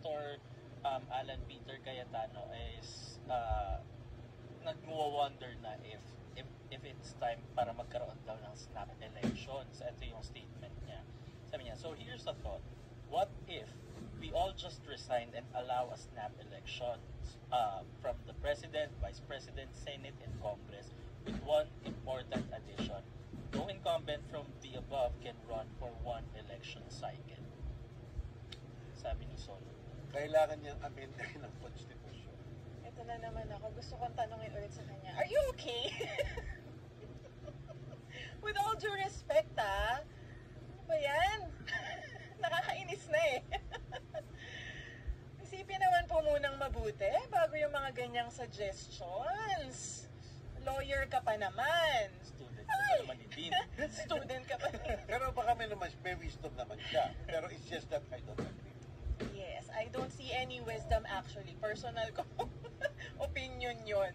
Senator Alan Peter Cayetano is nag-wonder na if it's time para magkaroon daw ng snap elections. Ito yung statement niya. Sabi niya, so here's the thought. What if we all just resign and allow a snap elections from the President, Vice President, Senate, and Congress with one important addition. No incumbent from the above can run for one election cycle. Sabi ni Sol. Kailangan niyang amendahin ng Constitution. Ito na naman ako. Gusto kong tanongin ulit sa kanya. Are you okay? With all due respect, ano ba yan? Nakakainis na eh. Isipin naman po munang mabuti bago yung mga ganyang suggestions. Lawyer ka pa naman. Student ka naman ni Dean. Student ka pa rin. Pero baka may wisdom naman siya. Pero it's just that I don't agree. Yes, I don't see any wisdom actually. Personal ko opinion yun.